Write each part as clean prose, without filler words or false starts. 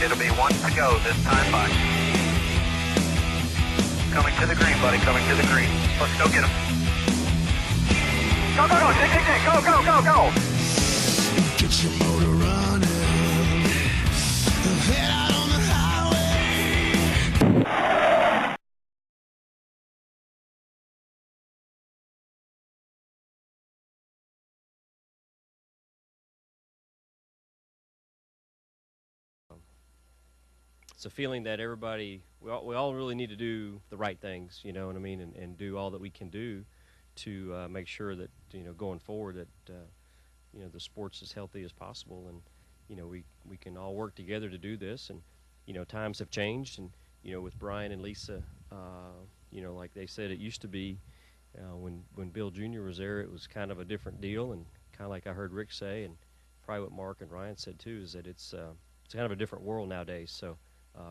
It'll be one to go this time by. Coming to the green, buddy. Coming to the green. Let's go get him. Go, go, go. Dig, dig, dig. Go, go, go, go. Get your motor running. Head out on the highway. It's a feeling that everybody, we all really need to do the right things, you know what I mean, and do all that we can do to make sure that, you know, going forward that, you know, the sport's as healthy as possible, and, you know, we can all work together to do this. And, you know, times have changed, and, you know, with Brian and Lisa, you know, like they said, it used to be when Bill Jr. was there, it was kind of a different deal, and kind of like I heard Rick say, and probably what Mark and Ryan said too, is that it's kind of a different world nowadays. So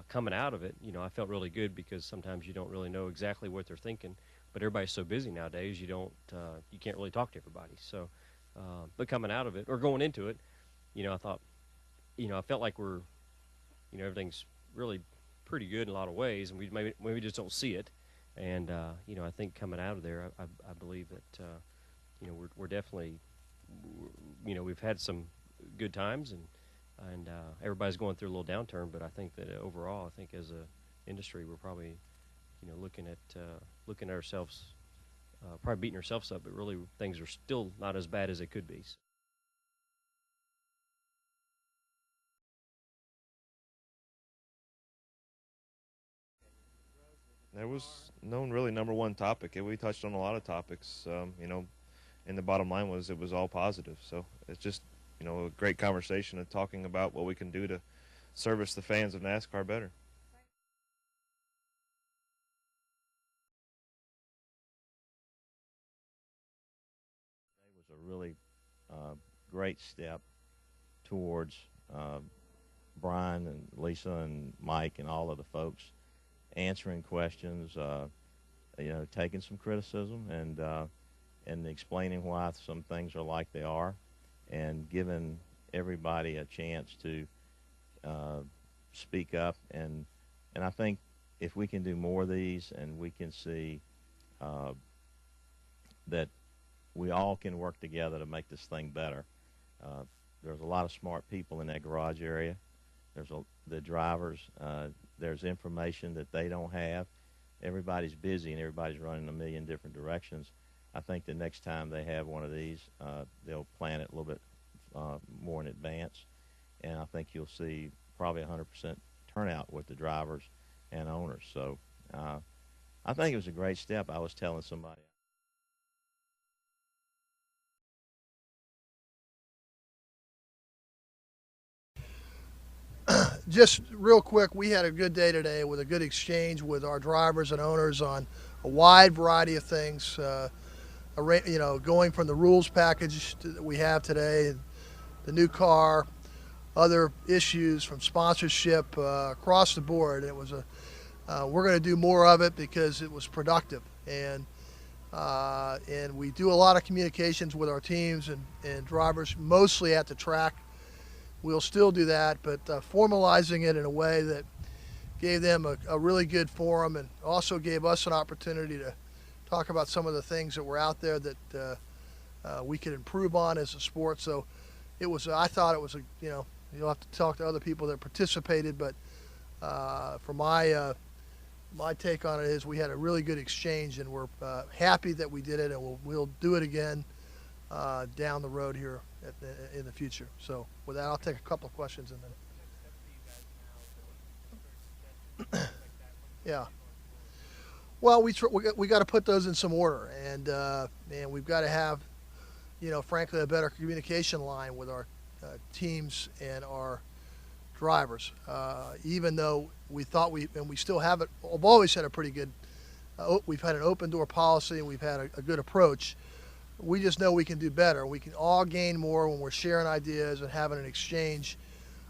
coming out of it, you know, I felt really good, because sometimes you don't really know exactly what they're thinking, but everybody's so busy nowadays, you can't really talk to everybody. So, but coming out of it, or going into it, you know, I thought, you know, I felt like you know, everything's really pretty good in a lot of ways, and we maybe just don't see it. And you know, I think coming out of there, I believe that you know, we're definitely, you know, we've had some good times, and everybody's going through a little downturn, but I think that overall, I think as a industry, we're probably, you know, looking at ourselves, probably beating ourselves up, but really things are still not as bad as they could be. There was no really number one topic. We touched on a lot of topics, you know, and the bottom line was it was all positive. So it's just, you know, a great conversation and talking about what we can do to service the fans of NASCAR better. It was a really great step towards Brian and Lisa and Mike and all of the folks answering questions, you know, taking some criticism, and explaining why some things are like they are, and giving everybody a chance to speak up. And I think if we can do more of these, and we can see that we all can work together to make this thing better. There's a lot of smart people in that garage area. There's the drivers. There's information that they don't have. Everybody's busy, and everybody's running a million different directions. I think the next time they have one of these, they'll plan it a little bit more in advance, and I think you'll see probably 100% turnout with the drivers and owners. So I think it was a great step. I was telling somebody. Just real quick, we had a good day today with a good exchange with our drivers and owners on a wide variety of things. You know, going from the rules package that we have today, the new car, other issues from sponsorship across the board. It was we're going to do more of it because it was productive, and we do a lot of communications with our teams and drivers, mostly at the track. We'll still do that, but formalizing it in a way that gave them a really good forum, and also gave us an opportunity to talk about some of the things that were out there that we could improve on as a sport. So it was, I thought it was you know, you'll have to talk to other people that participated, but for my take on it is we had a really good exchange, and we're happy that we did it, and we'll do it again down the road here in the future. So with that, I'll take a couple of questions and then. Yeah. Well, we got to put those in some order, and we've got to have, you know, frankly, a better communication line with our teams and our drivers. Even though we thought we still have it, we've always had a pretty good. We've had an open door policy, and we've had a good approach. We just know we can do better. We can all gain more when we're sharing ideas and having an exchange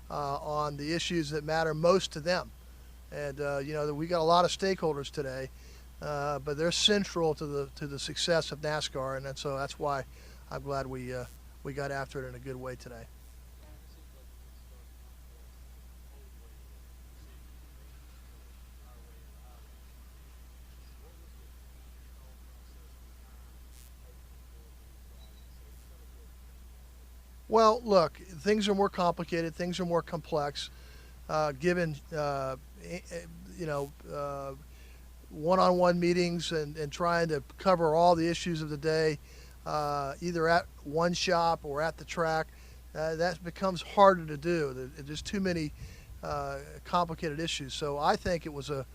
on the issues that matter most to them. And you know, we got a lot of stakeholders today, but they're central to the success of NASCAR, and so that's why I'm glad we got after it in a good way today. Well, look, things are more complicated. Things are more complex. Given one-on-one meetings and trying to cover all the issues of the day, either at one shop or at the track, that becomes harder to do. There's too many complicated issues. So I think it was it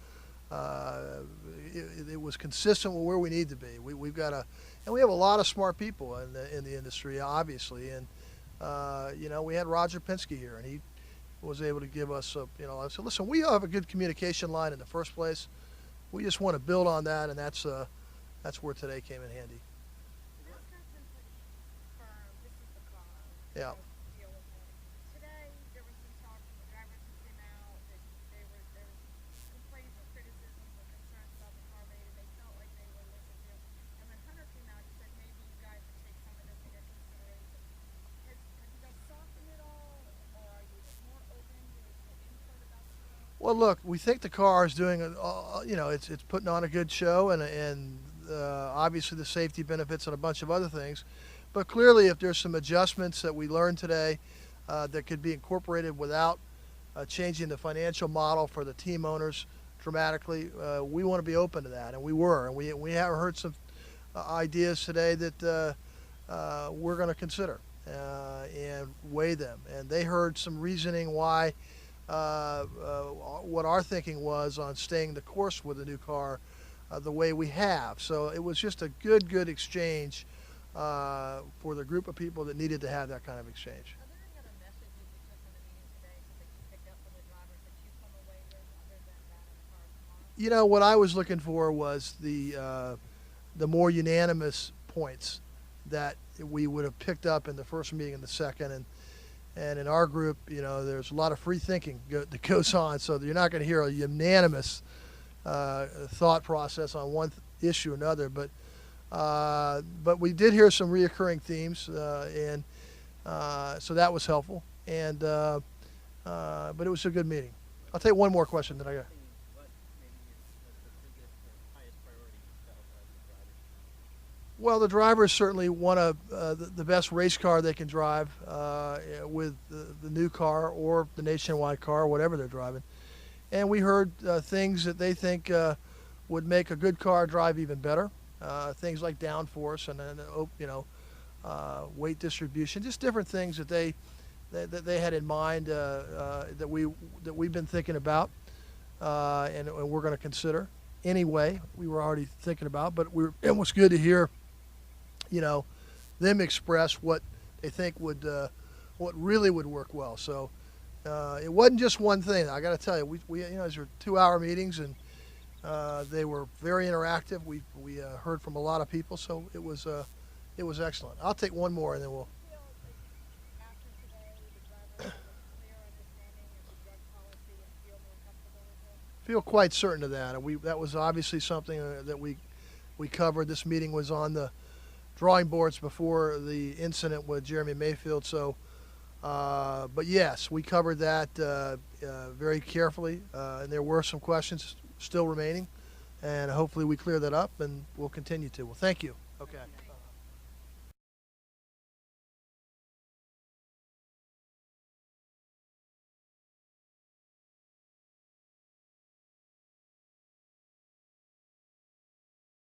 was consistent with where we need to be. We've got and we have a lot of smart people in the industry, obviously. And we had Roger Penske here, and he was able to give us I said, listen, we have a good communication line in the first place. We just want to build on that, and that's where today came in handy. NASCAR's been pretty firm. This is the car. Yeah. Deal with it. Today, there was some talk from the drivers who came out that there was complaints or criticisms or concerns about the car made, and they felt like they were listened to. And when Hunter came out, he said maybe you guys would take some of this into consideration. Have you guys softened it all, or are you more open to input about the car? Well, look, we think the car is doing, it's putting on a good show, and obviously the safety benefits and a bunch of other things. But clearly, if there's some adjustments that we learned today that could be incorporated without changing the financial model for the team owners dramatically, we want to be open to that, and we were. And we have heard some ideas today that we're going to consider and weigh them. And they heard some reasoning why. What our thinking was on staying the course with the new car the way we have. So it was just a good exchange for the group of people that needed to have that kind of exchange. Are there any other messages you took from the meeting today that you picked up from the drivers that you come away with other than that in the car tomorrow? What I was looking for was the more unanimous points that we would have picked up in the first meeting and the second. And in our group, there's a lot of free thinking that goes on, so you're not going to hear a unanimous thought process on one issue or another. But we did hear some reoccurring themes, and so that was helpful. And but it was a good meeting. I'll take one more question that I got. Well, the drivers certainly want the best race car they can drive with the new car or the nationwide car, whatever they're driving. And we heard things that they think would make a good car drive even better. Things like downforce and weight distribution, just different things that they had in mind that we've been thinking about and we're going to consider. Anyway, we were already thinking about, but it was good to hear. Them express what they think what really would work well. So it wasn't just one thing. I got to tell you, we these were 2-hour meetings, and they were very interactive. We heard from a lot of people, so it was excellent. I'll take one more, and then we'll. After today, the drivers have a clear understanding of the drug policy and feel more comfortable with it? Feel quite certain of that. And that was obviously something that we covered. This meeting was on the drawing boards before the incident with Jeremy Mayfield. So, but yes, we covered that very carefully, and there were some questions still remaining, and hopefully we clear that up, and we'll continue to. Well, thank you. Okay.